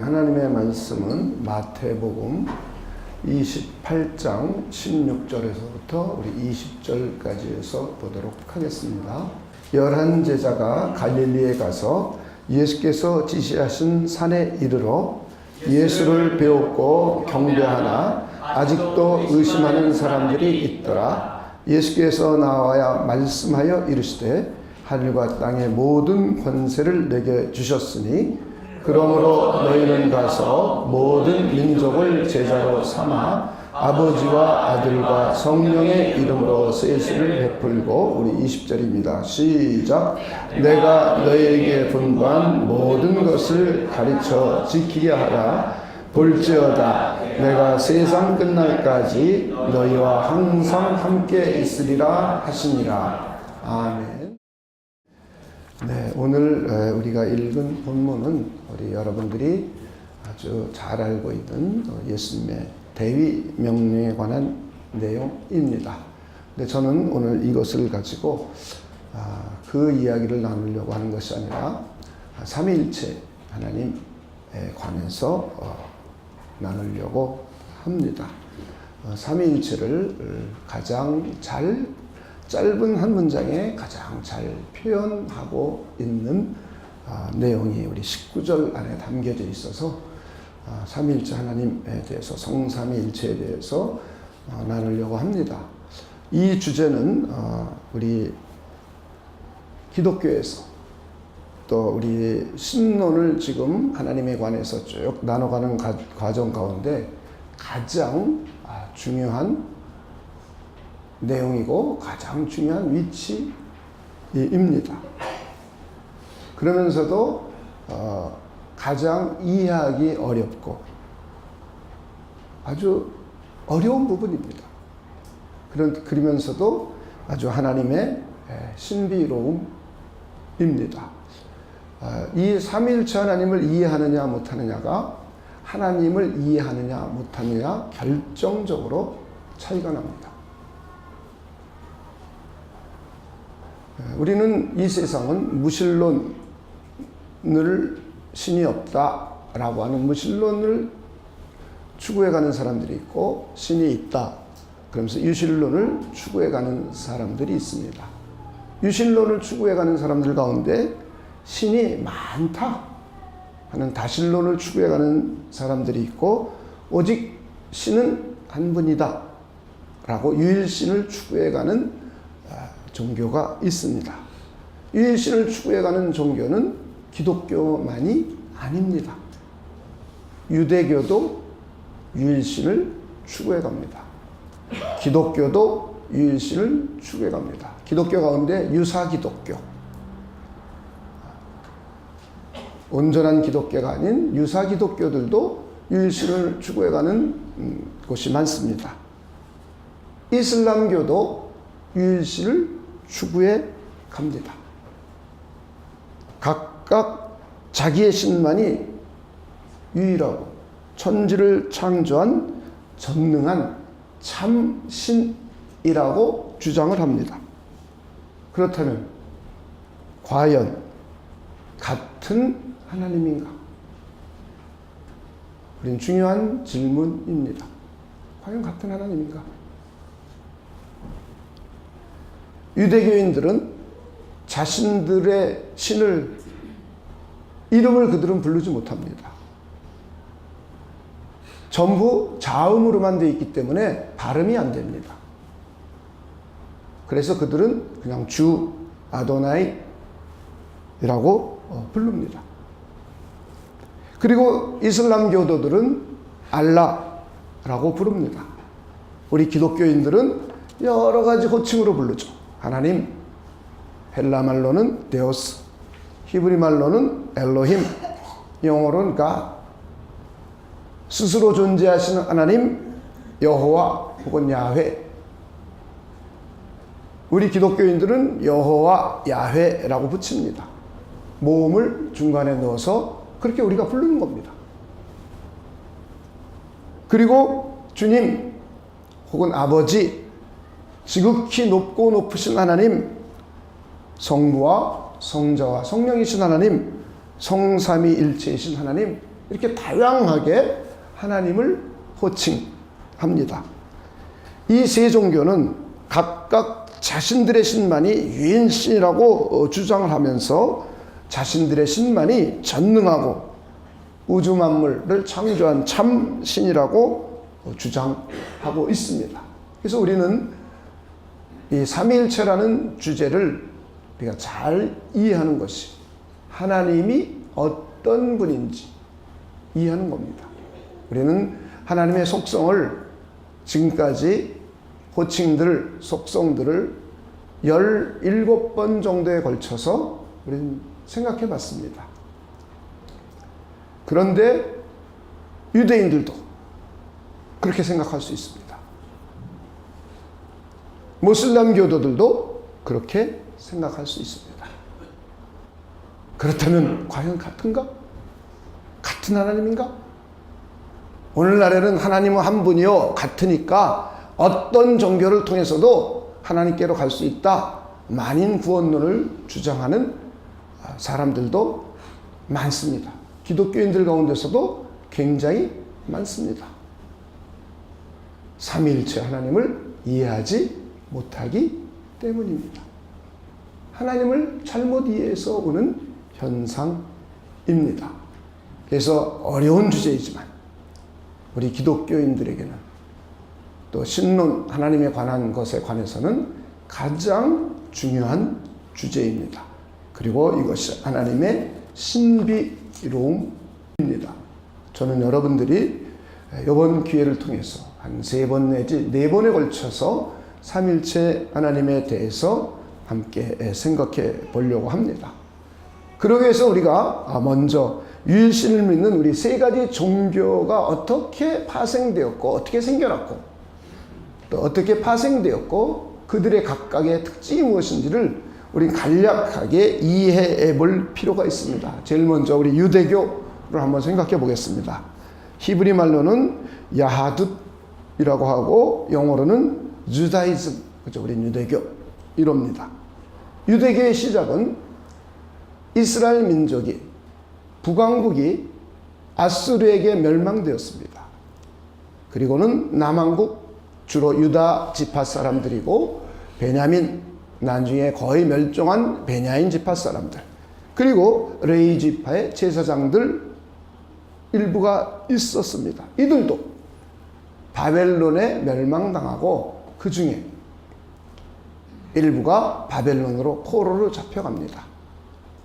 하나님의 말씀은 마태복음 28장 16절에서부터 우리 20절까지 해서 보도록 하겠습니다. 11제자가 갈릴리에 가서 예수께서 지시하신 산에 이르러 예수를 배웠고 경배하나 아직도 의심하는 사람들이 있더라. 예수께서 나와야 말씀하여 이르시되 하늘과 땅의 모든 권세를 내게 주셨으니 그러므로 너희는 가서 모든 민족을 제자로 삼아 아버지와 아들과 성령의 이름으로 세수를 베풀고 우리 20절입니다. 시작. 내가 너희에게 분부한 모든 것을 가르쳐 지키게 하라. 볼지어다 내가 세상 끝날까지 너희와 항상 함께 있으리라 하시니라. 아멘. 네, 오늘 우리가 읽은 본문은 우리 여러분들이 아주 잘 알고 있는 예수님의 대위 명령에 관한 내용입니다. 근데 저는 오늘 이것을 가지고 그 이야기를 나누려고 하는 것이 아니라 삼위일체 하나님에 관해서 나누려고 합니다. 삼위일체를 가장 짧은 한 문장에 가장 잘 표현하고 있는 내용이 우리 19절 안에 담겨져 있어서 삼위일체 하나님에 대해서 성삼위일체에 대해서 나누려고 합니다. 이 주제는 우리 기독교에서 또 우리 신론을 지금 하나님에 관해서 쭉 나눠가는 과정 가운데 가장 중요한 내용이고 가장 중요한 위치입니다. 그러면서도 가장 이해하기 어렵고 아주 어려운 부분입니다. 그러면서도 아주 하나님의 신비로움입니다. 이 삼위일체 하나님을 이해하느냐 못하느냐가 하나님을 이해하느냐 못하느냐 결정적으로 차이가 납니다. 우리는 이 세상은 무신론을 신이 없다라고 하는 무신론을 추구해가는 사람들이 있고 신이 있다 그러면서 유신론을 추구해가는 사람들이 있습니다. 유신론을 추구해가는 사람들 가운데 신이 많다 하는 다신론을 추구해가는 사람들이 있고 오직 신은 한 분이다 라고 유일신을 추구해가는 종교가 있습니다. 유일신을 추구해가는 종교는 기독교만이 아닙니다. 유대교도 유일신을 추구해갑니다. 기독교도 유일신을 추구해갑니다. 기독교 가운데 유사기독교, 온전한 기독교가 아닌 유사기독교들도 유일신을 추구해가는 곳이 많습니다. 이슬람교도 유일신을 추구해 갑니다. 각각 자기의 신만이 유일하고 천지를 창조한 전능한 참신이라고 주장을 합니다. 그렇다면 과연 같은 하나님인가? 우린 중요한 질문입니다. 과연 같은 하나님인가? 유대교인들은 자신들의 신을 이름을 그들은 부르지 못합니다. 전부 자음으로만 되어 있기 때문에 발음이 안 됩니다. 그래서 그들은 그냥 주 아도나이라고 부릅니다. 그리고 이슬람 교도들은 알라라고 부릅니다. 우리 기독교인들은 여러 가지 호칭으로 부르죠. 하나님, 헬라 말로는 데오스, 히브리 말로는 엘로힘, 영어로는 가, 스스로 존재하시는 하나님, 여호와 혹은 야훼. 우리 기독교인들은 여호와, 야훼라고 붙입니다. 모음을 중간에 넣어서 그렇게 우리가 부르는 겁니다. 그리고 주님 혹은 아버지, 지극히 높고 높으신 하나님, 성부와 성자와 성령이신 하나님, 성삼위일체이신 하나님, 이렇게 다양하게 하나님을 호칭합니다. 이 세 종교는 각각 자신들의 신만이 유일신이라고 주장을 하면서 자신들의 신만이 전능하고 우주 만물을 창조한 참 신이라고 주장하고 있습니다. 그래서 우리는 이 삼위일체라는 주제를 우리가 잘 이해하는 것이 하나님이 어떤 분인지 이해하는 겁니다. 우리는 하나님의 속성을 지금까지 호칭들, 속성들을 17번 정도에 걸쳐서 우리는 생각해 봤습니다. 그런데 유대인들도 그렇게 생각할 수 있습니다. 모슬람 교도들도 그렇게 생각할 수 있습니다. 그렇다면 과연 같은가? 같은 하나님인가? 오늘날에는 하나님은 한 분이요 같으니까 어떤 종교를 통해서도 하나님께로 갈 수 있다. 만인 구원론을 주장하는 사람들도 많습니다. 기독교인들 가운데서도 굉장히 많습니다. 삼위일체 하나님을 이해하지 못하기 때문입니다. 하나님을 잘못 이해해서 오는 현상입니다. 그래서 어려운 주제이지만 우리 기독교인들에게는 또 신론 하나님에 관한 것에 관해서는 가장 중요한 주제입니다. 그리고 이것이 하나님의 신비로움입니다. 저는 여러분들이 이번 기회를 통해서 한 3번 내지 4번에 걸쳐서 삼일체 하나님에 대해서 함께 생각해 보려고 합니다. 그러기 위해서 우리가 먼저 유일신을 믿는 우리 3가지 종교가 어떻게 파생되었고 어떻게 생겨났고 또 어떻게 파생되었고 그들의 각각의 특징이 무엇인지를 우리 간략하게 이해해 볼 필요가 있습니다. 제일 먼저 우리 유대교를 한번 생각해 보겠습니다. 히브리 말로는 야하둡이라고 하고 영어로는 주다이즘, 그죠? 우리 유대교 이럽니다. 유대교의 시작은 이스라엘 민족이 북왕국이 아수르에게 멸망되었습니다. 그리고는 남왕국 주로 유다 지파 사람들이고 베냐민, 나중에 거의 멸종한 베냐민 지파 사람들, 그리고 레위 지파의 제사장들 일부가 있었습니다. 이들도 바벨론에 멸망당하고 그 중에 일부가 바벨론으로 포로로 잡혀갑니다.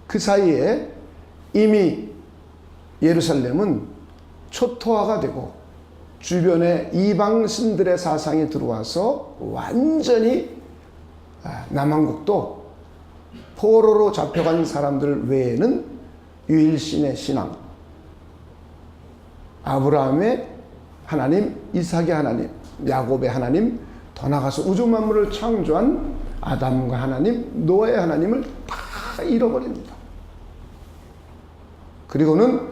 그 사이에 이미 예루살렘은 초토화가 되고 주변에 이방 신들의 사상이 들어와서 완전히 남왕국도 포로로 잡혀간 사람들 외에는 유일신의 신앙, 아브라함의 하나님, 이삭의 하나님, 야곱의 하나님, 더 나아가서 우주 만물을 창조한 아담과 하나님, 노아의 하나님을 다 잃어버립니다. 그리고는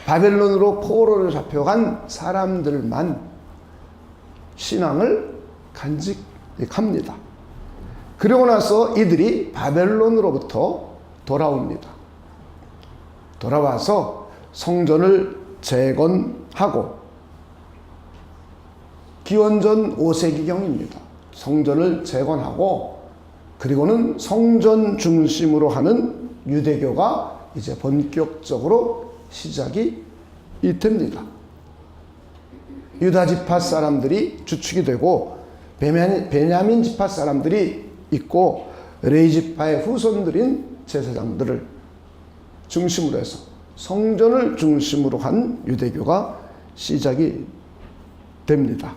바벨론으로 포로로 잡혀간 사람들만 신앙을 간직합니다. 그러고 나서 이들이 바벨론으로부터 돌아옵니다. 돌아와서 성전을 재건하고 기원전 5세기경입니다. 성전을 재건하고 그리고는 성전 중심으로 하는 유대교가 이제 본격적으로 시작이 됩니다. 유다 지파 사람들이 주축이 되고 베냐민 지파 사람들이 있고 레위 지파의 후손들인 제사장들을 중심으로 해서 성전을 중심으로 한 유대교가 시작이 됩니다.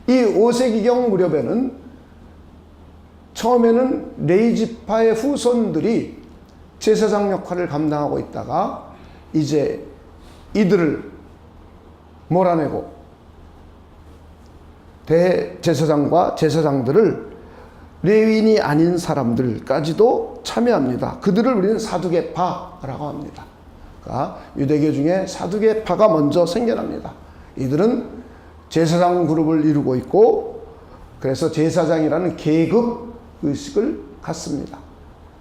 이 5세기경 무렵에는 처음에는 레위 지파의 후손들이 제사장 역할을 감당하고 있다가 이제 이들을 몰아내고 대제사장과 제사장들을 레위인이 아닌 사람들까지도 참여합니다. 그들을 우리는 사두개파라고 합니다. 그러니까 유대교 중에 사두개파가 먼저 생겨납니다. 이들은 제사장 그룹을 이루고 있고 그래서 제사장이라는 계급 의식을 갖습니다.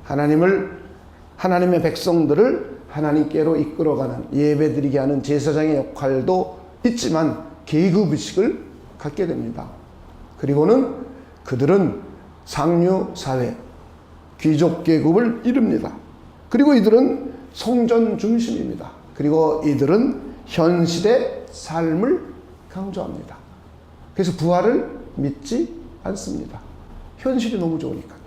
하나님의 백성들을 하나님께로 이끌어가는 예배드리게 하는 제사장의 역할도 있지만 계급의식을 갖게 됩니다. 그리고는 그들은 상류사회, 귀족 계급을 이룹니다. 그리고 이들은 성전 중심입니다. 그리고 이들은 현실의 삶을 강조합니다. 그래서 부활을 믿지 않습니다. 현실이 너무 좋으니까요.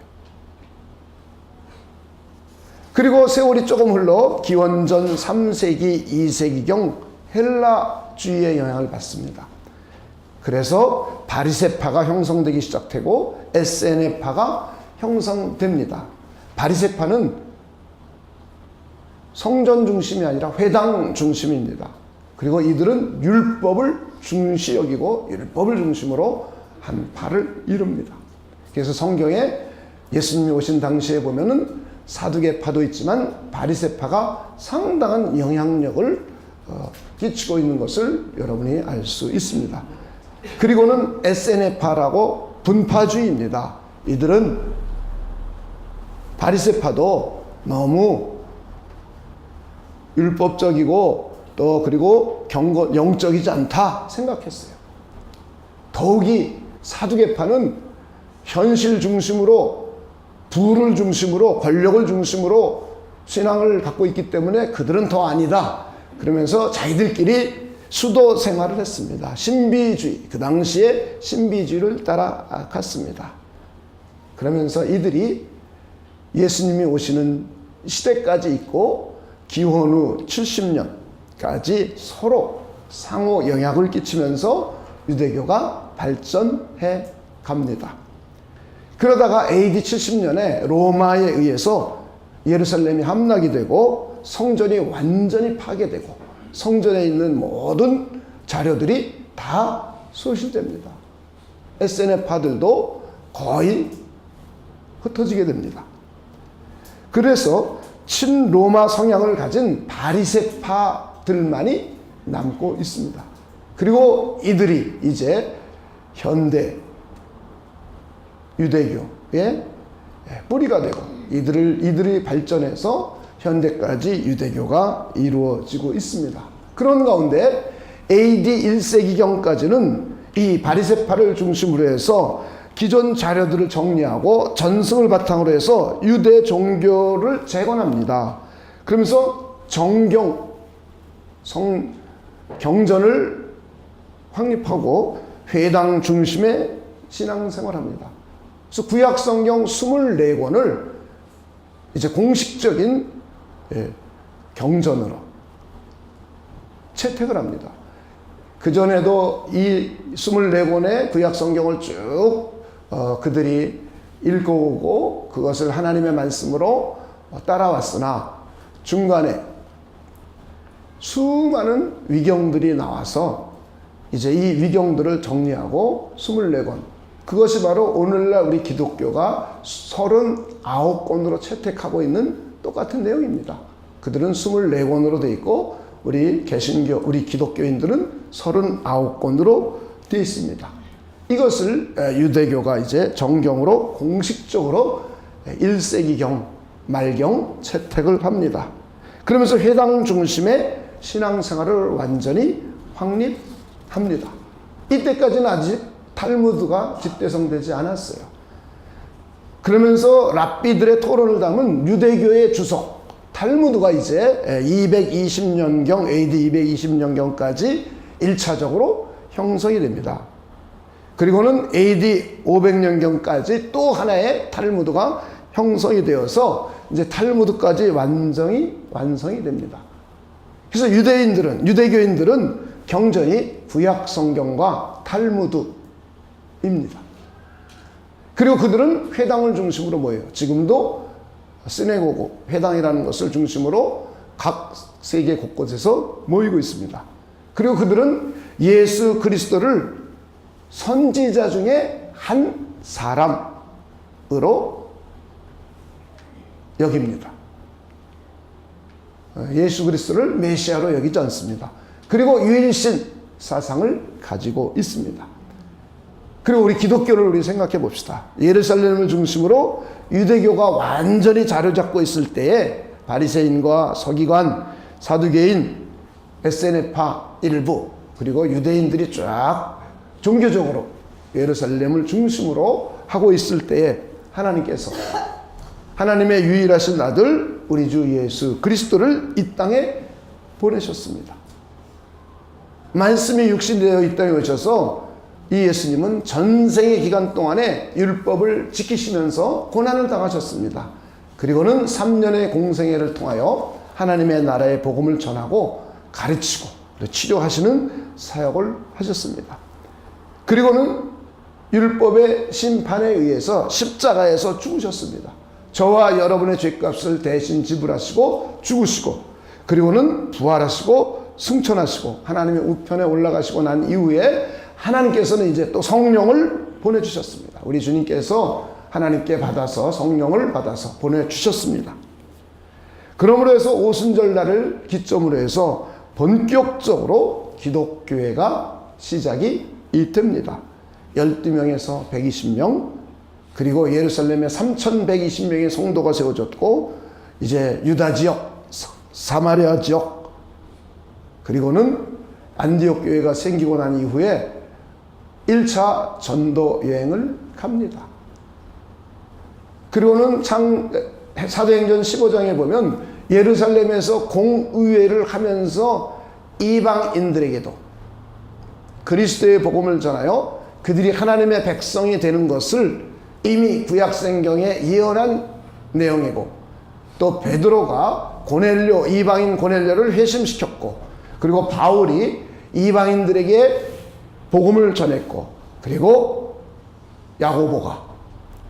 그리고 세월이 조금 흘러 기원전 3세기, 2세기경 헬라주의의 영향을 받습니다. 그래서 바리새파가 형성되기 시작되고 SNF파가 형성됩니다. 바리새파는 성전 중심이 아니라 회당 중심입니다. 그리고 이들은 율법을 중시 여기고 율법을 중심으로 한 파를 이룹니다. 그래서 성경에 예수님이 오신 당시에 보면은 사두개파도 있지만 바리새파가 상당한 영향력을 끼치고 있는 것을 여러분이 알 수 있습니다. 그리고는 SNF파라고 분파주의입니다. 이들은 바리새파도 너무 율법적이고 또 그리고 영적이지 않다 생각했어요. 더욱이 사두개파는 현실 중심으로 부를 중심으로 권력을 중심으로 신앙을 갖고 있기 때문에 그들은 더 아니다. 그러면서 자기들끼리 수도 생활을 했습니다. 신비주의, 그 당시에 신비주의를 따라갔습니다. 그러면서 이들이 예수님이 오시는 시대까지 있고 기원 후 70년까지 서로 상호 영향을 끼치면서 유대교가 발전해 갑니다. 그러다가 AD 70년에 로마에 의해서 예루살렘이 함락이 되고 성전이 완전히 파괴되고 성전에 있는 모든 자료들이 다 소실됩니다. SNF파들도 거의 흩어지게 됩니다. 그래서 친로마 성향을 가진 바리새파들만이 남고 있습니다. 그리고 이들이 이제 현대 유대교의 뿌리가 되고 이들이 발전해서 현대까지 유대교가 이루어지고 있습니다. 그런 가운데 AD 1세기경까지는 이 바리새파를 중심으로 해서 기존 자료들을 정리하고 전승을 바탕으로 해서 유대 종교를 재건합니다. 그러면서 경전을 확립하고 회당 중심의 신앙생활합니다. 그래서 구약 성경 24권을 이제 공식적인 경전으로 채택을 합니다. 그전에도 이 24권의 구약 성경을 쭉 그들이 읽어오고 그것을 하나님의 말씀으로 따라왔으나 중간에 수많은 위경들이 나와서 이제 이 위경들을 정리하고 24권, 그것이 바로 오늘날 우리 기독교가 39권으로 채택하고 있는 똑같은 내용입니다. 그들은 24권으로 되어 있고 우리 개신교, 우리 기독교인들은 39권으로 되어 있습니다. 이것을 유대교가 이제 정경으로 공식적으로 1세기경 말경 채택을 합니다. 그러면서 회당 중심의 신앙생활을 완전히 확립합니다. 이때까지는 아직 탈무드가 집대성되지 않았어요. 그러면서 랍비들의 토론을 담은 유대교의 주석 탈무드가 이제 220년경 AD 220년경까지 1차적으로 형성이 됩니다. 그리고는 AD 500년경까지 또 하나의 탈무드가 형성이 되어서 이제 탈무드까지 완성이 됩니다. 그래서 유대교인들은 경전이 구약 성경과 탈무드입니다. 그리고 그들은 회당을 중심으로 모여요. 지금도 시네고고 회당이라는 것을 중심으로 각 세계 곳곳에서 모이고 있습니다. 그리고 그들은 예수 그리스도를 선지자 중에 한 사람으로 여깁니다. 예수 그리스도를 메시아로 여기지 않습니다. 그리고 유일신 사상을 가지고 있습니다. 그리고 우리 기독교를 우리 생각해 봅시다. 예루살렘을 중심으로 유대교가 완전히 자리 잡고 있을 때에 바리새인과 서기관, 사두개인, 에세네파 일부, 그리고 유대인들이 쫙 종교적으로 예루살렘을 중심으로 하고 있을 때에 하나님께서 하나님의 유일하신 아들 우리 주 예수 그리스도를 이 땅에 보내셨습니다. 말씀이 육신되어 이 땅에 오셔서 이 예수님은 전생의 기간 동안에 율법을 지키시면서 고난을 당하셨습니다. 그리고는 3년의 공생애를 통하여 하나님의 나라의 복음을 전하고 가르치고 치료하시는 사역을 하셨습니다. 그리고는 율법의 심판에 의해서 십자가에서 죽으셨습니다. 저와 여러분의 죄값을 대신 지불하시고 죽으시고, 그리고는 부활하시고 승천하시고 하나님의 우편에 올라가시고 난 이후에 하나님께서는 이제 또 성령을 보내주셨습니다. 우리 주님께서 하나님께 받아서 성령을 받아서 보내주셨습니다. 그러므로 해서 오순절날을 기점으로 해서 본격적으로 기독교회가 시작이 됩니다. 12명에서 120명, 그리고 예루살렘에 3120명의 성도가 세워졌고, 이제 유다 지역, 사마리아 지역, 그리고는 안디옥 교회가 생기고 난 이후에 1차 전도 여행을 갑니다. 그리고는 사도행전 15장에 보면 예루살렘에서 공의회를 하면서 이방인들에게도 그리스도의 복음을 전하여 그들이 하나님의 백성이 되는 것을 이미 구약성경에 예언한 내용이고, 또 베드로가 고넬료, 이방인 고넬료를 회심시켰고, 그리고 바울이 이방인들에게 복음을 전했고, 그리고 야고보가,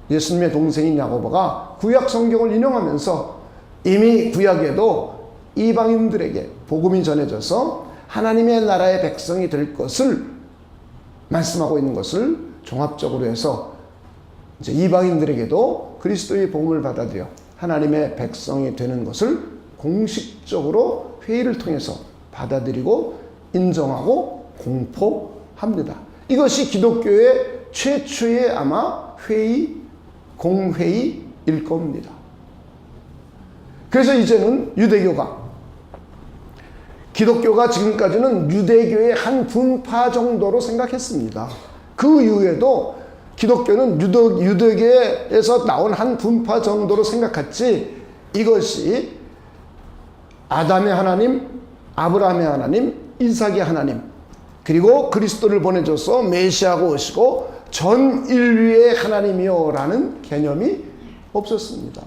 예수님의 동생인 야고보가 구약 성경을 인용하면서 이미 구약에도 이방인들에게 복음이 전해져서 하나님의 나라의 백성이 될 것을 말씀하고 있는 것을 종합적으로 해서 이제 이방인들에게도 그리스도의 복음을 받아들여 하나님의 백성이 되는 것을 공식적으로 회의를 통해서 받아들이고 인정하고 공포합니다. 이것이 기독교의 최초의 아마 회의, 공회의일 겁니다. 그래서 이제는 기독교가 지금까지는 유대교의 한 분파 정도로 생각했습니다. 그 이후에도 기독교는 유대교에서 나온 한 분파 정도로 생각했지, 이것이 아담의 하나님, 아브라함의 하나님, 이삭의 하나님, 그리고 그리스도를 보내줘서 메시아가 오시고 전 인류의 하나님이요 라는 개념이 없었습니다.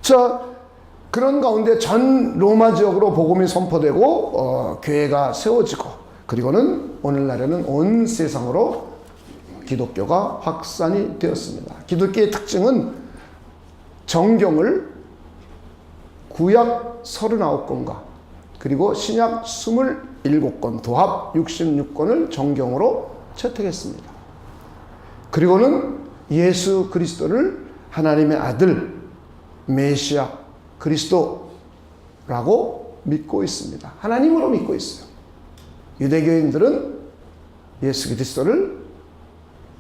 자, 그런 가운데 전 로마 지역으로 복음이 선포되고 교회가 세워지고, 그리고는 오늘날에는 온 세상으로 기독교가 확산이 되었습니다. 기독교의 특징은 정경을 구약 39권과 그리고 신약 27권, 도합 66권을 정경으로 채택했습니다. 그리고는 예수 그리스도를 하나님의 아들, 메시아, 그리스도라고 믿고 있습니다. 하나님으로 믿고 있어요. 유대교인들은 예수 그리스도를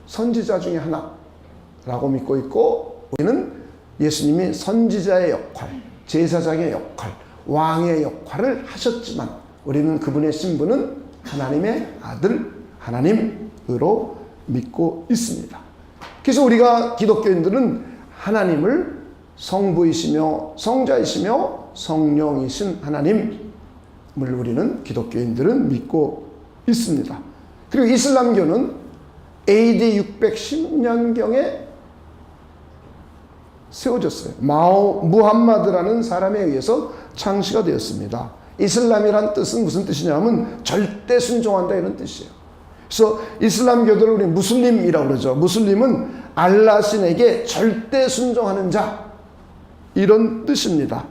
선지자 중에 하나라고 믿고 있고, 우리는 예수님이 선지자의 역할, 제사장의 역할, 왕의 역할을 하셨지만 우리는 그분의 신분은 하나님의 아들, 하나님으로 믿고 있습니다. 그래서 우리가 기독교인들은 하나님을 성부이시며 성자이시며 성령이신 하나님을 우리는 기독교인들은 믿고 있습니다. 그리고 이슬람교는 AD 610년경에 세워졌어요. 무함마드라는 사람에 의해서 창시가 되었습니다. 이슬람이란 뜻은 무슨 뜻이냐면 절대 순종한다 이런 뜻이에요. 그래서 이슬람교들을 우리 무슬림이라고 그러죠. 무슬림은 알라 신에게 절대 순종하는 자, 이런 뜻입니다.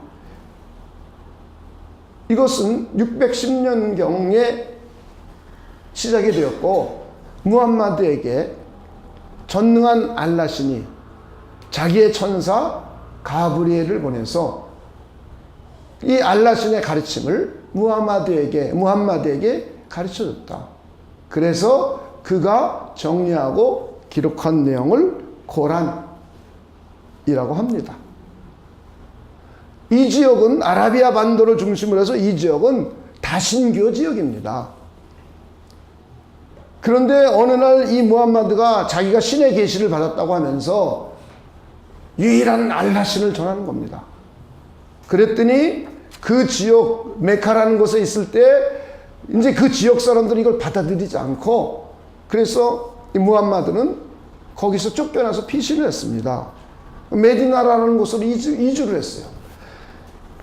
이것은 610년경에 시작이 되었고, 무함마드에게 전능한 알라 신이 자기의 천사 가브리엘을 보내서 이 알라 신의 가르침을 무함마드에게 가르쳐줬다. 그래서 그가 정리하고 기록한 내용을 코란이라고 합니다. 이 지역은 아라비아 반도를 중심으로 해서 이 지역은 다신교 지역입니다. 그런데 어느 날 이 무함마드가 자기가 신의 계시를 받았다고 하면서 유일한 알라신을 전하는 겁니다. 그랬더니 그 지역 메카라는 곳에 있을 때 이제 그 지역 사람들이 이걸 받아들이지 않고, 그래서 이 무함마드는 거기서 쫓겨나서 피신을 했습니다. 메디나라는 곳으로 이주를 했어요.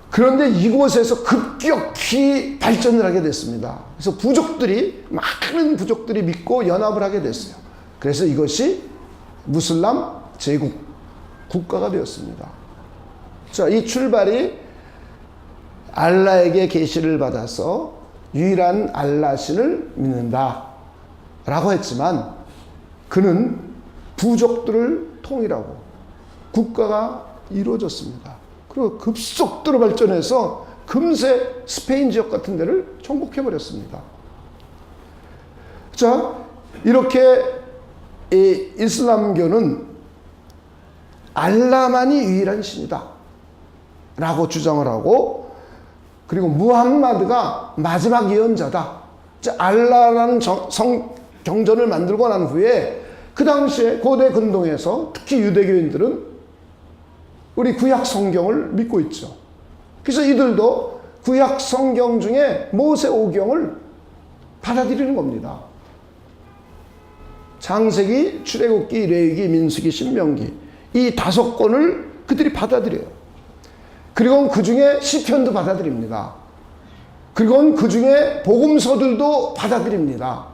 그런데 이곳에서 급격히 발전을 하게 됐습니다. 그래서 많은 부족들이 믿고 연합을 하게 됐어요. 그래서 이것이 무슬람 제국, 국가가 되었습니다. 자, 이 출발이 알라에게 계시를 받아서 유일한 알라신을 믿는다 라고 했지만, 그는 부족들을 통일하고 국가가 이루어졌습니다. 그리고 급속도로 발전해서 금세 스페인 지역 같은 데를 정복해버렸습니다. 자, 이렇게 이 이슬람교는 알라만이 유일한 신이다 라고 주장을 하고, 그리고 무함마드가 마지막 예언자다. 알라라는 경전을 만들고 난 후에 그 당시에 고대 근동에서 특히 유대교인들은 우리 구약 성경을 믿고 있죠. 그래서 이들도 구약 성경 중에 모세오경을 받아들이는 겁니다. 창세기, 출애굽기, 레위기, 민수기, 신명기, 이 5권을 그들이 받아들여요. 그리고 그 중에 시편도 받아들입니다. 그리고 그 중에 복음서들도 받아들입니다.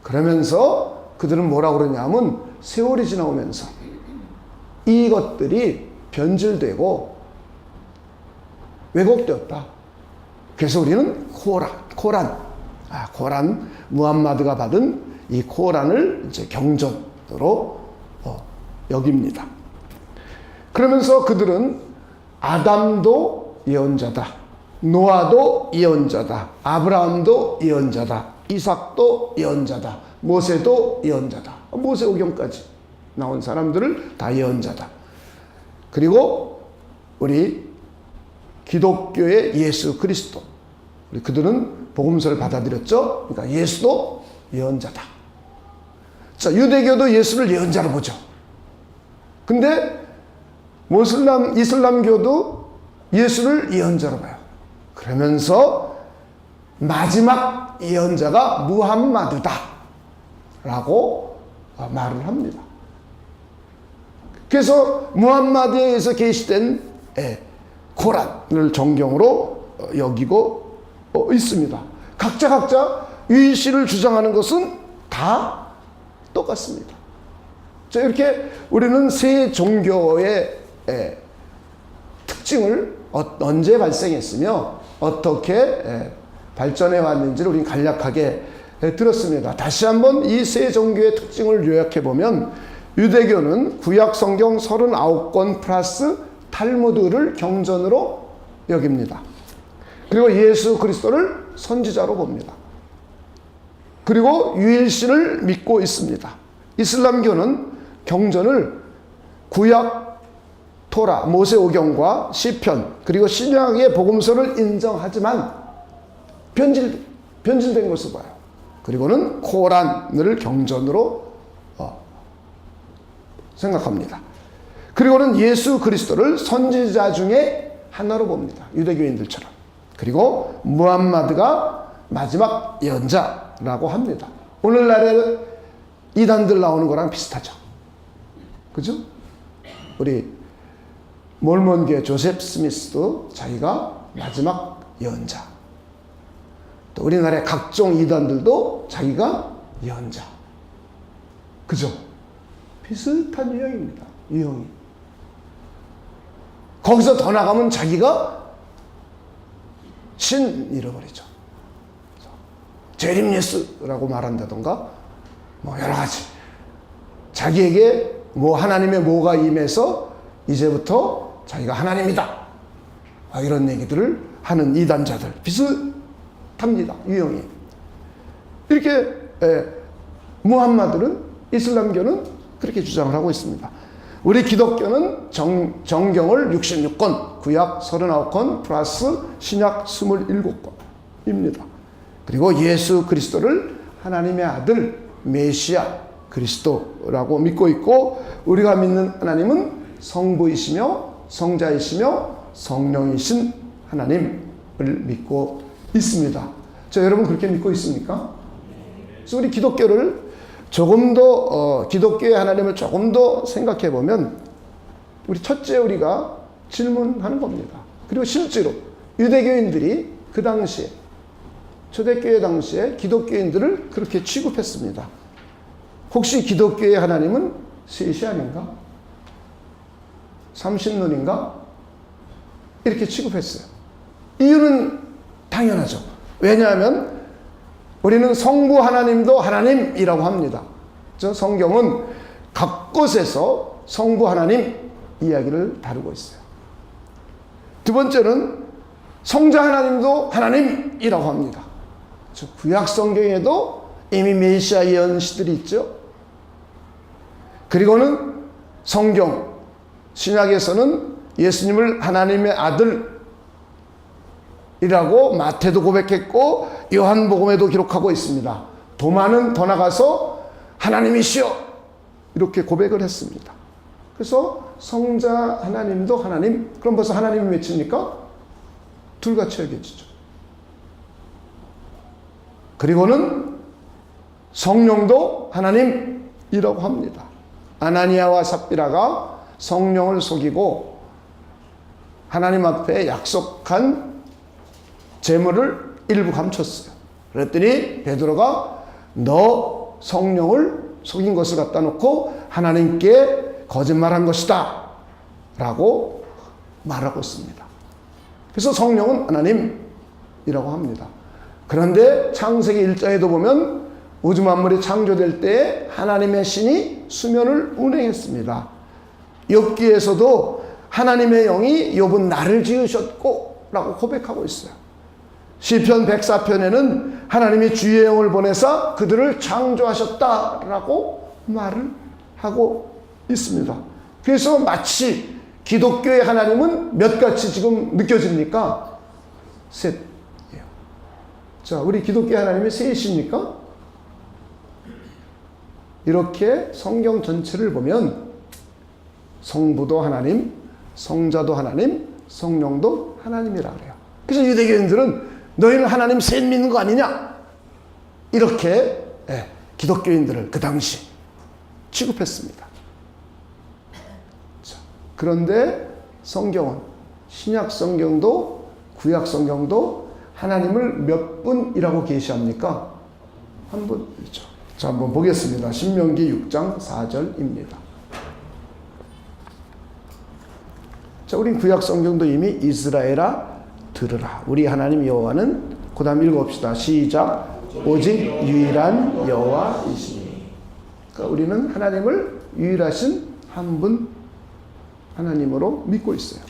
그러면서 그들은 뭐라고 그러냐면, 세월이 지나오면서 이것들이 변질되고 왜곡되었다. 그래서 우리는 코란, 무함마드가 받은 이 코란을 이제 경전으로 여깁니다. 그러면서 그들은 아담도 예언자다, 노아도 예언자다, 아브라함도 예언자다, 이삭도 예언자다, 모세도 예언자다, 모세오경까지 나온 사람들을 다 예언자다. 그리고 우리 기독교의 예수 그리스도, 그들은 복음서를 받아들였죠. 그러니까 예수도 예언자다. 자, 유대교도 예수를 예언자로 보죠. 근데 이슬람교도 예수를 예언자로 봐요. 그러면서 마지막 예언자가 무함마드다 라고 말을 합니다. 그래서 무함마드에 의해서 계시된 코란을 정경으로 여기고 있습니다. 각자 유일신을 주장하는 것은 다 똑같습니다. 자, 이렇게 우리는 세 종교의 특징을 언제 발생했으며 어떻게 발전해 왔는지를 우리는 간략하게 들었습니다. 다시 한번 이 세 종교의 특징을 요약해 보면, 유대교는 구약 성경 39권 플러스 탈무드를 경전으로 여깁니다. 그리고 예수 그리스도를 선지자로 봅니다. 그리고 유일신을 믿고 있습니다. 이슬람교는 경전을 구약 토라, 모세오경과 시편, 그리고 신약의 복음서를 인정하지만 변질된 것을 봐요. 그리고는 코란을 경전으로 생각합니다. 그리고는 예수 그리스도를 선지자 중에 하나로 봅니다. 유대교인들처럼. 그리고 무함마드가 마지막 예언자라고 합니다. 오늘날의 이단들 나오는 거랑 비슷하죠. 그죠? 우리 몰몬교의 조셉 스미스도 자기가 마지막 예언자. 또 우리나라의 각종 이단들도 자기가 예언자. 그죠? 비슷한 유형입니다. 유형이. 거기서 더 나가면 자기가 신 잃어버리죠. 재림 예수라고 말한다던가 뭐 여러 가지. 자기에게 뭐 하나님의 뭐가 임해서 이제부터 자기가 하나님이다. 이런 얘기들을 하는 이단자들 비슷합니다. 유형이. 이렇게 무함마드는, 이슬람교는 그렇게 주장을 하고 있습니다. 우리 기독교는 정경을 66권, 구약 39권 플러스 신약 27권입니다. 그리고 예수 그리스도를 하나님의 아들 메시아 그리스도라고 믿고 있고, 우리가 믿는 하나님은 성부이시며 성자이시며 성령이신 하나님을 믿고 있습니다. 여러분 그렇게 믿고 있습니까? 그래서 우리 기독교를 조금 더 기독교의 하나님을 조금 더 생각해 보면, 우리 첫째 우리가 질문하는 겁니다. 그리고 실제로 유대교인들이 그 당시에, 초대교회 당시에 기독교인들을 그렇게 취급했습니다. 혹시 기독교의 하나님은 셋이 아닌가? 삼신론인가? 이렇게 취급했어요. 이유는 당연하죠. 왜냐하면 우리는 성부 하나님도 하나님이라고 합니다. 성경은 각 곳에서 성부 하나님 이야기를 다루고 있어요. 두 번째는 성자 하나님도 하나님이라고 합니다. 구약 성경에도 이미 메시아 예언시들이 있죠. 그리고는 성경 신약에서는 예수님을 하나님의 아들이라고 마태도 고백했고 요한복음에도 기록하고 있습니다. 도마는 더 나가서 하나님이시여 이렇게 고백을 했습니다. 그래서 성자 하나님도 하나님, 그럼 벌써 하나님이 외칩니까? 둘같이 여겨지죠. 그리고는 성령도 하나님이라고 합니다. 아나니아와 삽비라가 성령을 속이고 하나님 앞에 약속한 재물을 일부 감췄어요. 그랬더니 베드로가 너 성령을 속인 것을 갖다 놓고 하나님께 거짓말한 것이다 라고 말하고 있습니다. 그래서 성령은 하나님이라고 합니다. 그런데 창세기 1장에도 보면 우주 만물이 창조될 때 하나님의 신이 수면을 운행했습니다. 욥기에서도 하나님의 영이 욥은 나를 지으셨고 라고 고백하고 있어요. 시편 104편에는 하나님이 주의 영을 보내사 그들을 창조하셨다라고 말을 하고 있습니다. 그래서 마치 기독교의 하나님은 몇 가지 지금 느껴집니까? 셋이에요. 자, 우리 기독교의 하나님이 셋입니까? 이렇게 성경 전체를 보면 성부도 하나님, 성자도 하나님, 성령도 하나님이라 그래요. 그래서 유대교인들은 너희는 하나님 셋 믿는 거 아니냐? 이렇게 기독교인들을 그 당시 취급했습니다. 자, 그런데 성경은 신약 성경도 구약 성경도 하나님을 몇 분이라고 계시합니까? 한 분이죠. 자, 한번 보겠습니다. 신명기 6장 4절입니다. 자, 우린 구약 성경도 이미 이스라엘아 들으라. 우리 하나님 여호와는, 그 다음 읽어봅시다. 시작. 오직 유일한 여호와이시니. 그러니까 우리는 하나님을 유일하신 한 분 하나님으로 믿고 있어요.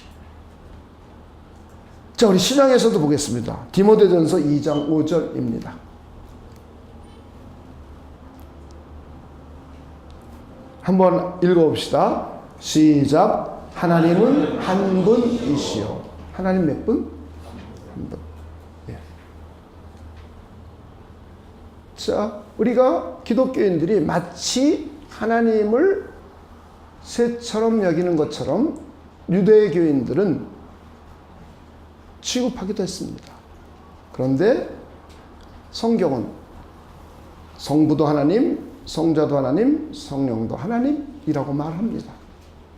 자, 우리 신앙에서도 보겠습니다. 디모데전서 2장 5절입니다. 한번 읽어봅시다. 시작. 하나님은 한 분이시요. 하나님 몇 분? 한 분. 예. 자, 우리가 기독교인들이 마치 하나님을 셋처럼 여기는 것처럼 유대교인들은 취급하기도 했습니다. 그런데 성경은 성부도 하나님, 성자도 하나님, 성령도 하나님이라고 말합니다.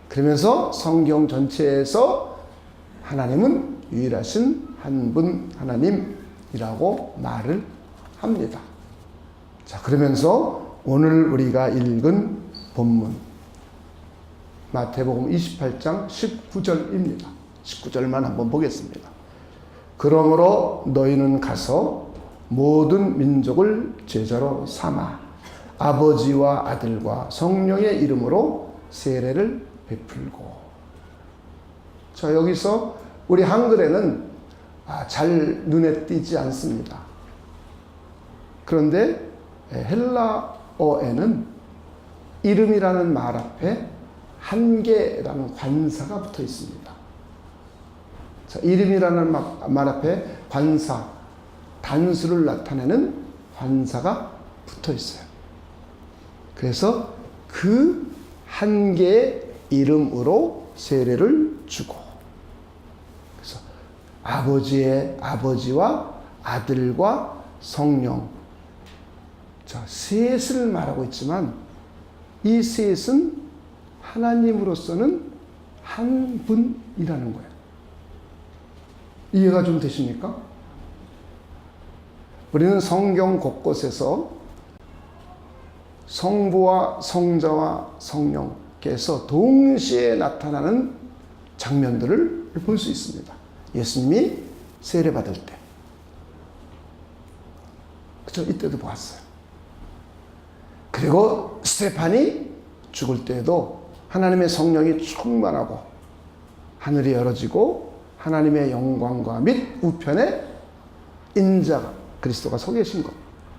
그러면서 성경 전체에서 하나님은 유일하신 한 분 하나님이라고 말을 합니다. 자, 그러면서 오늘 우리가 읽은 본문 마태복음 28장 19절입니다. 19절만 한번 보겠습니다. 그러므로 너희는 가서 모든 민족을 제자로 삼아 아버지와 아들과 성령의 이름으로 세례를 베풀고. 자, 여기서 우리 한글에는 잘 눈에 띄지 않습니다. 그런데 헬라어에는 이름이라는 말 앞에 한계라는 관사가 붙어 있습니다. 자, 이름이라는 말 앞에 관사, 단수를 나타내는 관사가 붙어 있어요. 그래서 그 한계의 이름으로 세례를 주고, 그래서 아버지의 아버지와 아들과 성령, 자, 셋을 말하고 있지만 이 셋은 하나님으로서는 한 분이라는 거예요. 이해가 좀 되십니까? 우리는 성경 곳곳에서 성부와 성자와 성령께서 동시에 나타나는 장면들을 볼 수 있습니다. 예수님이 세례받을 때, 그죠? 이때도 보았어요. 그리고 스테판이 죽을 때에도 하나님의 성령이 충만하고 하늘이 열어지고 하나님의 영광과 및 우편에 인자가 그리스도가 서 계신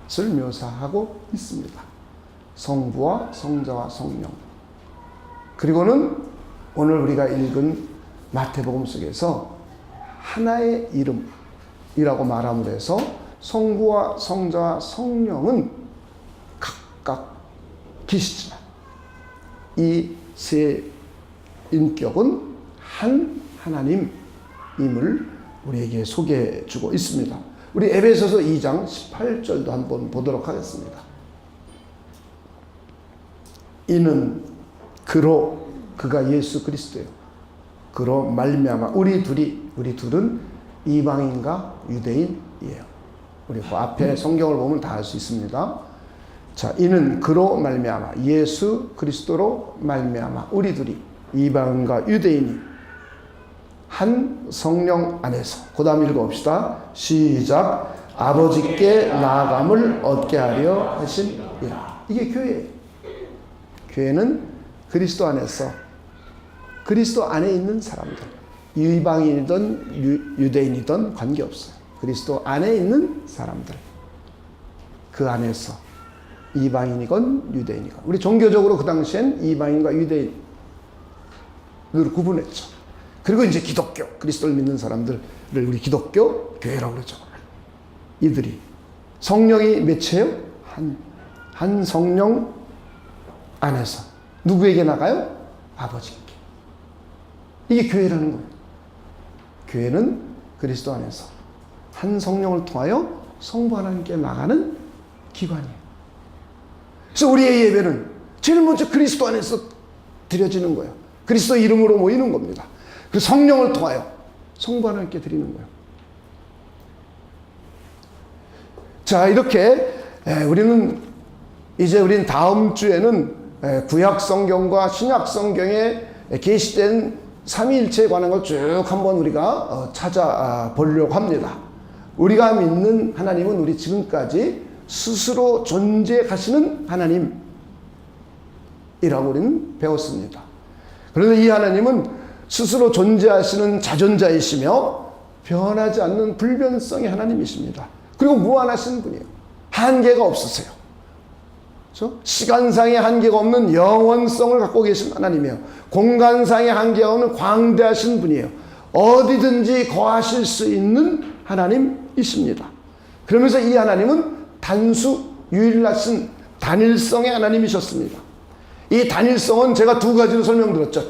것을 묘사하고 있습니다. 성부와 성자와 성령. 그리고는 오늘 우리가 읽은 마태복음 속에서 하나의 이름이라고 말함으로 해서 성부와 성자와 성령은 각각 계시지만 이 세 인격은 한 하나님임을 우리에게 소개해 주고 있습니다. 우리 에베소서 2장 18절도 한번 보도록 하겠습니다. 이는 그로, 그가 예수 그리스도예요. 그로 말미암아 우리 둘은 이방인과 유대인이에요. 우리 그 앞에 성경을 보면 다 알 수 있습니다. 자, 이는 그로 말미암아, 예수 그리스도로 말미암아 우리 둘이 이방인과 유대인이 한 성령 안에서, 그 다음 읽어봅시다. 시작. 아버지께 나아감을 얻게 하려 하심이라. 이게 교회예요. 교회는 그리스도 안에서, 그리스도 안에 있는 사람들, 이방인이든 유대인이든 관계없어요. 그리스도 안에 있는 사람들, 그 안에서 이방인이건 유대인이건, 우리 종교적으로 그 당시엔 이방인과 유대인을 구분했죠. 그리고 이제 기독교, 그리스도를 믿는 사람들을 우리 기독교 교회라고 그러죠. 이들이 성령이 몇이에요? 한 성령 안에서 누구에게 나가요? 아버지께. 이게 교회라는 거예요. 교회는 그리스도 안에서 한 성령을 통하여 성부 하나님께 나가는 기관이에요. 그래서 우리의 예배는 제일 먼저 그리스도 안에서 드려지는 거예요. 그리스도 이름으로 모이는 겁니다. 그 성령을 통하여 성부 하나님께 드리는 거예요. 자, 이렇게 우리는 다음 주에는 구약 성경과 신약 성경에 계시된 삼위일체에 관한 걸 쭉 한번 우리가 찾아보려고 합니다. 우리가 믿는 하나님은 우리 지금까지 스스로 존재하시는 하나님이라고 우리는 배웠습니다. 그런데 이 하나님은 스스로 존재하시는 자존자이시며 변하지 않는 불변성의 하나님이십니다. 그리고 무한하신 분이에요. 한계가 없으세요. 그렇죠? 시간상의 한계가 없는 영원성을 갖고 계신 하나님이에요. 공간상의 한계가 없는 광대하신 분이에요. 어디든지 거하실 수 있는 하나님이십니다. 그러면서 이 하나님은 단수 유일하신 단일성의 하나님이셨습니다. 이 단일성은 제가 두 가지로 설명드렸죠.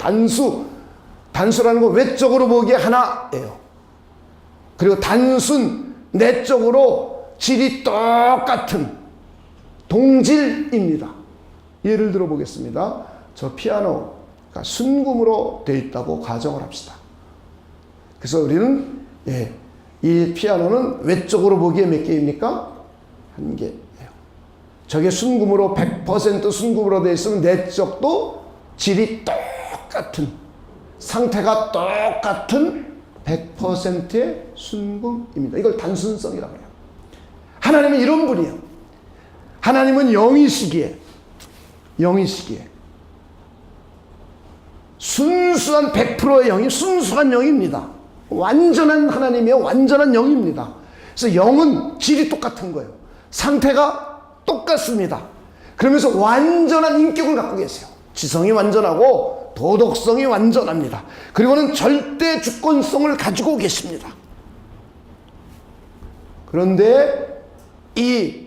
단수라는 건 외적으로 보기에 하나예요. 그리고 단순, 내적으로 질이 똑같은 동질입니다. 예를 들어 보겠습니다. 저 피아노가 순금으로 되어 있다고 가정을 합시다. 그래서 우리는 이 피아노는 외적으로 보기에 몇 개입니까? 한 개예요. 저게 순금으로 100% 순금으로 되어 있으면 내적도 질이 똑같은, 상태가 똑같은 100%의 순금입니다. 이걸 단순성이라고 해요. 하나님은 이런 분이에요. 하나님은 영이시기에 순수한 100%의 영이 순수한 영입니다. 완전한 하나님이에요. 완전한 영입니다. 그래서 영은 질이 똑같은 거예요. 상태가 똑같습니다. 그러면서 완전한 인격을 갖고 계세요. 지성이 완전하고 도덕성이 완전합니다. 그리고는 절대 주권성을 가지고 계십니다. 그런데 이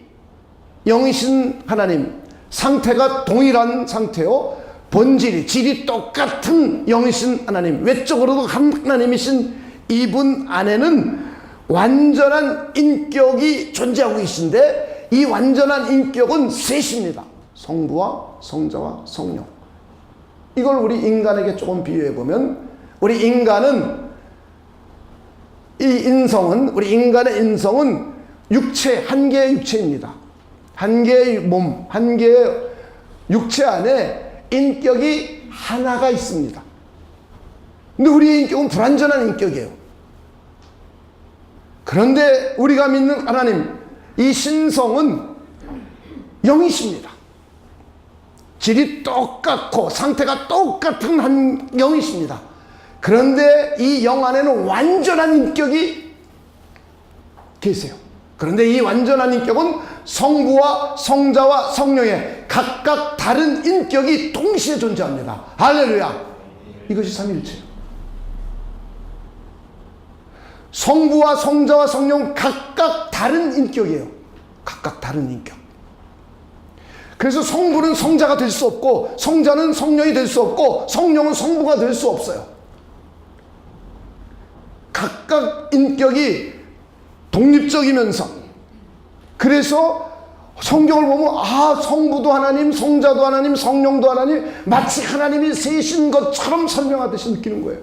영이신 하나님, 상태가 동일한 상태요, 본질이, 질이 똑같은 영이신 하나님, 외적으로도 하나님이신 이분 안에는 완전한 인격이 존재하고 계신데, 이 완전한 인격은 셋입니다. 성부와 성자와 성령. 이걸 우리 인간에게 조금 비유해 보면, 우리 인간은, 우리 인간의 인성은 육체, 한 개의 육체입니다. 한 개의 몸, 한 개의 육체 안에 인격이 하나가 있습니다. 근데 우리의 인격은 불완전한 인격이에요. 그런데 우리가 믿는 하나님, 이 신성은 영이십니다. 질이 똑같고 상태가 똑같은 한 영이십니다. 그런데 이 영 안에는 완전한 인격이 계세요. 그런데 이 완전한 인격은 성부와 성자와 성령의 각각 다른 인격이 동시에 존재합니다. 할렐루야. 이것이 삼위일체예요. 성부와 성자와 성령은 각각 다른 인격이에요. 각각 다른 인격. 그래서 성부는 성자가 될 수 없고, 성자는 성령이 될 수 없고, 성령은 성부가 될 수 없어요. 각각 인격이 독립적이면서, 그래서 성경을 보면 성부도 하나님, 성자도 하나님, 성령도 하나님, 마치 하나님이 셋인 것처럼 설명하듯이 느끼는 거예요.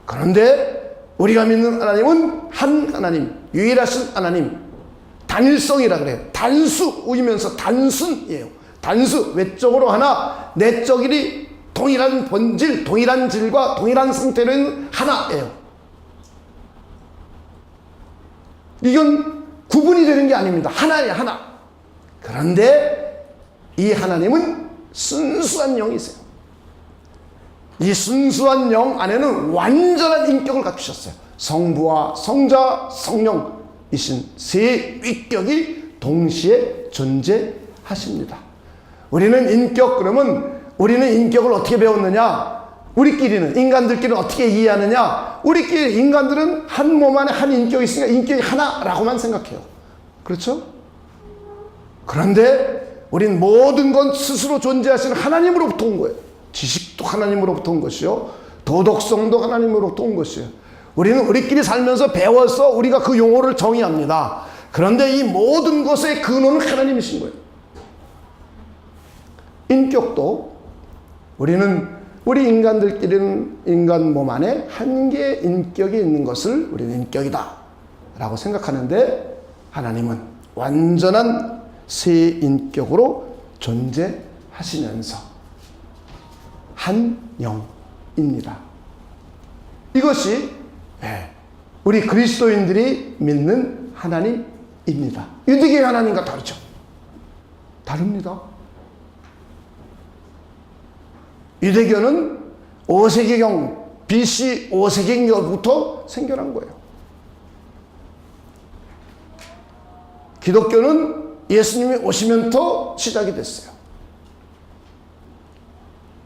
그런데 우리가 믿는 하나님은 한 하나님, 유일하신 하나님, 단일성이라 그래요. 단수이면서 단순이에요. 단수, 외적으로 하나, 내적이 동일한 본질, 동일한 질과 동일한 상태는 하나예요. 이건 구분이 되는 게 아닙니다. 하나예요, 하나. 그런데 이 하나님은 순수한 영이세요. 이 순수한 영 안에는 완전한 인격을 갖추셨어요. 성부와 성자, 성령이신 세 위격이 동시에 존재하십니다. 우리는 인격, 그러면 우리는 인격을 어떻게 배웠느냐? 우리끼리는, 인간들끼리는 어떻게 이해하느냐? 우리끼리, 인간들은 한 몸 안에 한 인격이 있으니까 인격이 하나라고만 생각해요. 그렇죠? 그런데 우린 모든 건 스스로 존재하시는 하나님으로부터 온 거예요. 지식도 하나님으로부터 온 것이요, 도덕성도 하나님으로부터 온 것이에요. 우리는 우리끼리 살면서 배워서 우리가 그 용어를 정의합니다. 그런데 이 모든 것의 근원은 하나님이신 거예요. 인격도 우리 인간들끼리는 인간 몸 안에 한 개의 인격이 있는 것을 우리는 인격이다 라고 생각하는데, 하나님은 완전한 세 인격으로 존재하시면서 한 영입니다. 이것이 우리 그리스도인들이 믿는 하나님입니다. 유대교의 하나님과 다르죠? 다릅니다. 유대교는 5세기경, BC 5세기경부터 생겨난 거예요. 기독교는 예수님이 오시면부터 시작이 됐어요.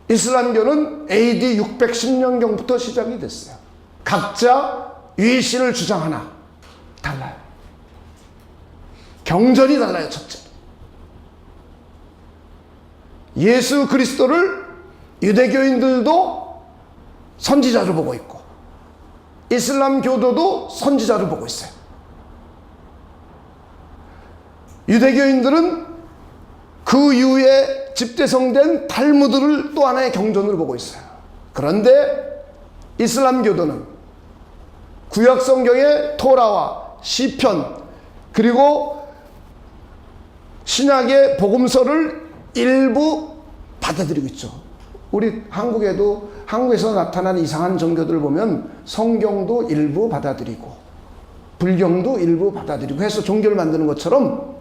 이슬람교는 AD 610년경부터 시작이 됐어요. 각자 유일신을 주장하나 달라요. 경전이 달라요. 첫째, 예수 그리스도를 유대교인들도 선지자로 보고 있고, 이슬람 교도도 선지자로 보고 있어요. 유대교인들은 그 이후에 집대성된 탈무드를 또 하나의 경전으로 보고 있어요. 그런데 이슬람 교도는 구약 성경의 토라와 시편, 그리고 신약의 복음서를 일부 받아들이고 있죠. 우리 한국에서 나타난 이상한 종교들을 보면 성경도 일부 받아들이고 불경도 일부 받아들이고 해서 종교를 만드는 것처럼,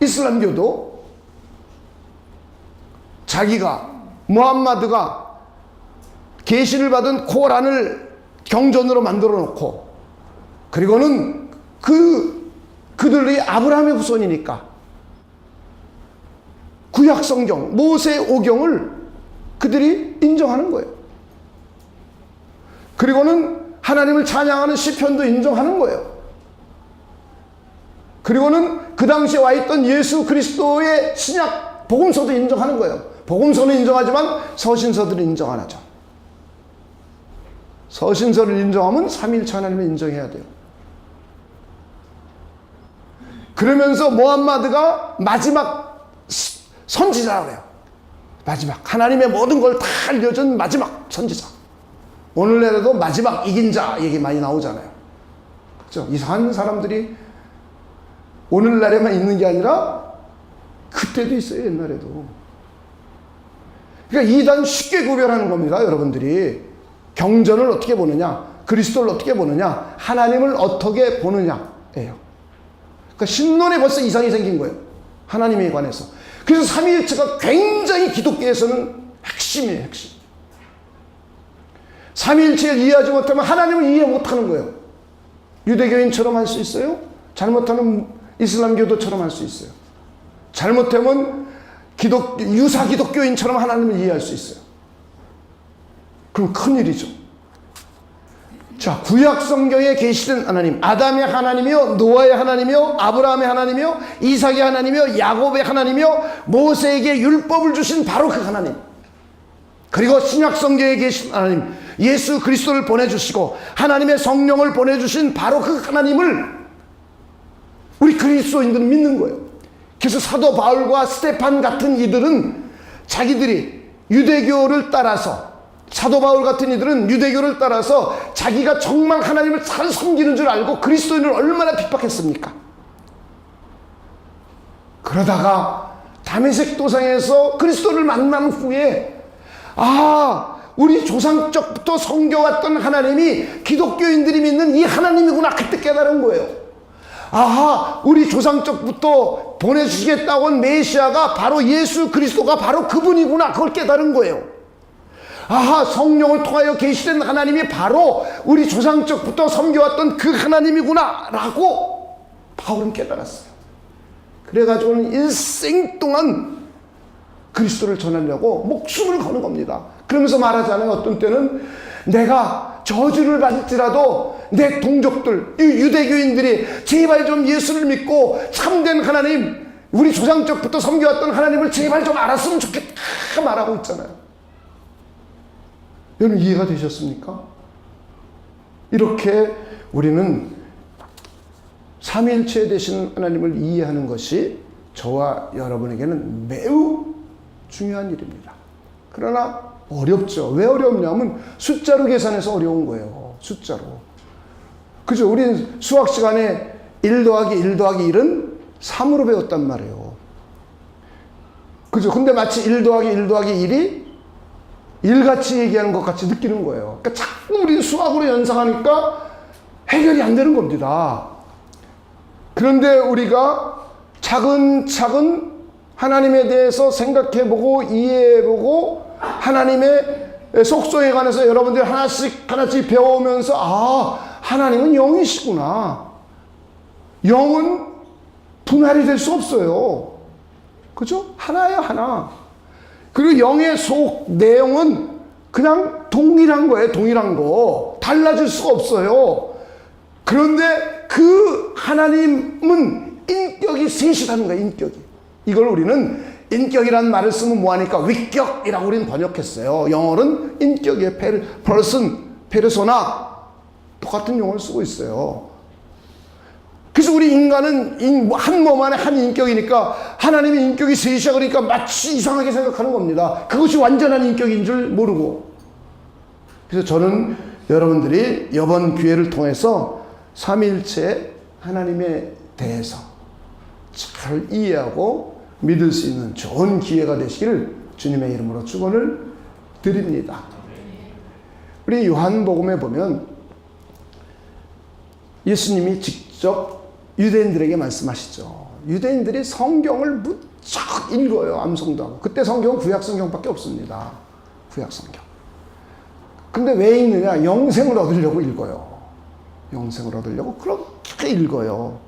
이슬람교도 자기가, 무함마드가 계시를 받은 코란을 경전으로 만들어 놓고, 그리고는 그들이 아브라함의 후손이니까 구약 성경, 모세 오경을 그들이 인정하는 거예요. 그리고는 하나님을 찬양하는 시편도 인정하는 거예요. 그리고는 그 당시에 와 있던 예수 그리스도의 신약 복음서도 인정하는 거예요. 복음서는 인정하지만 서신서들은 인정 안 하죠. 서신서를 인정하면 삼위일체 하나님을 인정해야 돼요. 그러면서 모함마드가 마지막 선지자라고 해요. 마지막 하나님의 모든 걸 다 알려준 마지막 선지자. 오늘날에도 마지막 이긴 자 얘기 많이 나오잖아요. 그렇죠? 이상한 사람들이 오늘날에만 있는 게 아니라 그때도 있어요. 옛날에도. 그러니까 이단 쉽게 구별하는 겁니다. 여러분들이 경전을 어떻게 보느냐, 그리스도를 어떻게 보느냐, 하나님을 어떻게 보느냐예요. 그러니까 신론에 벌써 이상이 생긴 거예요. 하나님에 관해서. 그래서 삼위일체가 굉장히 기독교에서는 핵심이에요. 핵심. 삼위일체를 이해하지 못하면 하나님을 이해 못하는 거예요. 유대교인처럼 할 수 있어요. 잘못하면 이슬람교도처럼 할 수 있어요. 잘못하면 유사 기독교인처럼 하나님을 이해할 수 있어요. 그럼 큰일이죠. 자, 구약 성경에 계시된 하나님, 아담의 하나님이요, 노아의 하나님이요, 아브라함의 하나님이요, 이삭의 하나님이요, 야곱의 하나님이요, 모세에게 율법을 주신 바로 그 하나님. 그리고 신약 성경에 계신 하나님, 예수 그리스도를 보내주시고 하나님의 성령을 보내주신 바로 그 하나님을 우리 그리스도인들은 믿는 거예요. 그래서 사도 바울과 스테판 같은 이들은 자기들이 유대교를 따라서, 사도 바울 같은 이들은 유대교를 따라서 자기가 정말 하나님을 잘 섬기는 줄 알고 그리스도인을 얼마나 핍박했습니까? 그러다가 다메섹 도상에서 그리스도를 만난 후에 우리 조상 쪽부터 섬겨왔던 하나님이 기독교인들이 믿는 이 하나님이구나, 그때 깨달은 거예요. 우리 조상 쪽부터 보내주시겠다고 한 메시아가 바로 예수 그리스도가 바로 그분이구나, 그걸 깨달은 거예요. 성령을 통하여 계시된 하나님이 바로 우리 조상 쪽부터 섬겨왔던 그 하나님이구나 라고 바울은 깨달았어요. 그래가지고는 일생 동안 그리스도를 전하려고 목숨을 거는 겁니다. 그러면서 말하잖아요. 어떤 때는 내가 저주를 받을지라도 내 동족들, 이 유대교인들이 제발 좀 예수를 믿고 참된 하나님, 우리 조상 쪽부터 섬겨왔던 하나님을 제발 좀 알았으면 좋겠다 말하고 있잖아요. 여러분 이해가 되셨습니까? 이렇게 우리는 삼위일체 되신 하나님을 이해하는 것이 저와 여러분에게는 매우 중요한 일입니다. 그러나 어렵죠. 왜 어렵냐면 숫자로 계산해서 어려운 거예요. 숫자로. 그죠? 우리는 수학 시간에 1 더하기 1 더하기 1은 3으로 배웠단 말이에요. 그죠? 근데 마치 1 더하기 1 더하기 1이 일같이 얘기하는 것 같이 느끼는 거예요. 그러니까 자꾸 우리는 수학으로 연상하니까 해결이 안 되는 겁니다. 그런데 우리가 차근차근 하나님에 대해서 생각해보고 이해해보고 하나님의 속성에 관해서 여러분들이 하나씩 배워오면서 하나님은 영이시구나. 영은 분할이 될 수 없어요. 그죠? 하나예요, 하나. 그리고 영의 속 내용은 그냥 동일한 거예요. 동일한 거. 달라질 수가 없어요. 그런데 그 하나님은 인격이 셋이라는 거예요. 인격이. 이걸 우리는 인격이라는 말을 쓰면 뭐하니까 위격이라고 우리는 번역했어요. 영어는 인격이에요. person, 페르소나. 똑같은 용어를 쓰고 있어요. 그래서 우리 인간은 한 몸 안에 한 인격이니까 하나님의 인격이 셋이야 그러니까 마치 이상하게 생각하는 겁니다. 그것이 완전한 인격인 줄 모르고. 그래서 저는 여러분들이 이번 기회를 통해서 삼위일체 하나님에 대해서 잘 이해하고 믿을 수 있는 좋은 기회가 되시기를 주님의 이름으로 축원을 드립니다. 우리 요한복음에 보면 예수님이 직접 유대인들에게 말씀하시죠. 유대인들이 성경을 무척 읽어요. 암송도 하고. 그때 성경은 구약성경밖에 없습니다. 구약성경. 근데 왜 읽느냐? 영생을 얻으려고 읽어요. 영생을 얻으려고 그렇게 읽어요.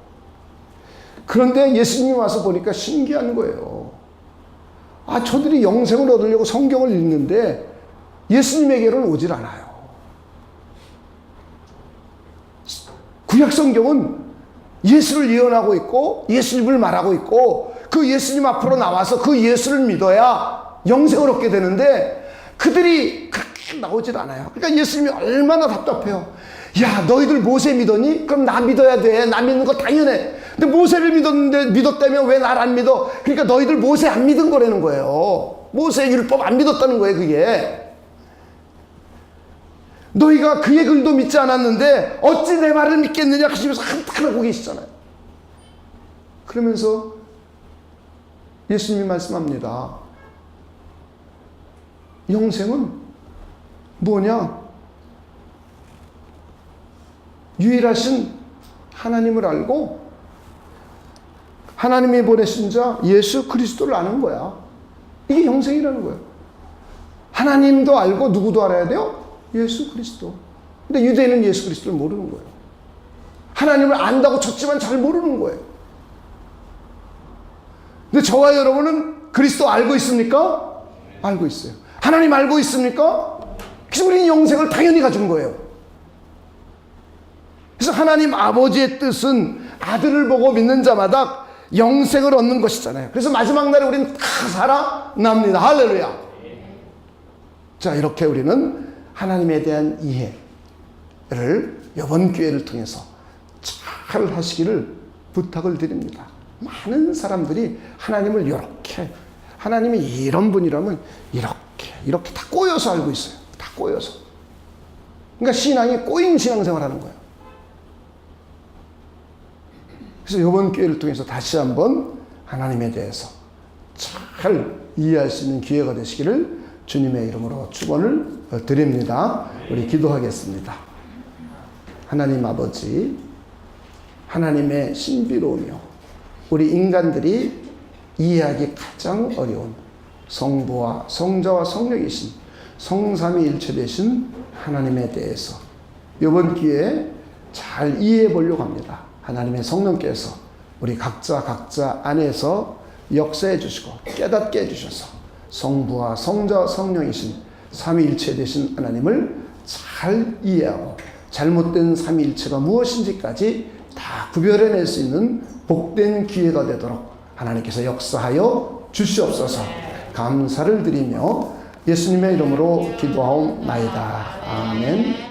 그런데 예수님이 와서 보니까 신기한 거예요. 저들이 영생을 얻으려고 성경을 읽는데 예수님에게로는 오질 않아요. 구약 성경은 예수를 예언하고 있고 예수님을 말하고 있고 그 예수님 앞으로 나와서 그 예수를 믿어야 영생을 얻게 되는데 그들이 그렇게 나오질 않아요. 그러니까 예수님이 얼마나 답답해요. 야, 너희들 모세 믿었니? 그럼 나 믿어야 돼. 나 믿는 거 당연해. 근데 모세를 믿었다면 왜 나를 안 믿어? 그러니까 너희들 모세 안 믿은 거라는 거예요. 모세 율법 안 믿었다는 거예요, 그게. 너희가 그의 글도 믿지 않았는데 어찌 내 말을 믿겠느냐 하시면서 한탄하고 계시잖아요. 그러면서 예수님이 말씀합니다. 영생은 뭐냐? 유일하신 하나님을 알고 하나님이 보내신 자 예수 그리스도를 아는 거야. 이게 영생이라는 거예요. 하나님도 알고 누구도 알아야 돼요? 예수 그리스도. 근데 유대인은 예수 그리스도를 모르는 거예요. 하나님을 안다고 쳤지만 잘 모르는 거예요. 근데 저와 여러분은 그리스도 알고 있습니까? 알고 있어요. 하나님 알고 있습니까? 그래서 우리는 영생을 당연히 가진 거예요. 그래서 하나님 아버지의 뜻은 아들을 보고 믿는 자마다 영생을 얻는 것이잖아요. 그래서 마지막 날에 우리는 다 살아납니다. 할렐루야. 자, 이렇게 우리는 하나님에 대한 이해를 이번 기회를 통해서 잘 하시기를 부탁을 드립니다. 많은 사람들이 하나님을 이렇게, 하나님이 이런 분이라면 이렇게 다 꼬여서 알고 있어요. 다 꼬여서. 그러니까 신앙이 꼬인 신앙생활 하는 거예요. 그래서 이번 기회를 통해서 다시 한번 하나님에 대해서 잘 이해할 수 있는 기회가 되시기를 주님의 이름으로 축원을 드립니다. 우리 기도하겠습니다. 하나님 아버지, 하나님의 신비로우며 우리 인간들이 이해하기 가장 어려운 성부와 성자와 성령이신 성삼위일체 되신 하나님에 대해서 이번 기회에 잘 이해해 보려고 합니다. 하나님의 성령께서 우리 각자 안에서 역사해 주시고 깨닫게 해주셔서 성부와 성자와 성령이신 삼위일체 되신 하나님을 잘 이해하고 잘못된 삼위일체가 무엇인지까지 다 구별해낼 수 있는 복된 기회가 되도록 하나님께서 역사하여 주시옵소서. 감사를 드리며 예수님의 이름으로 기도하옵나이다. 아멘.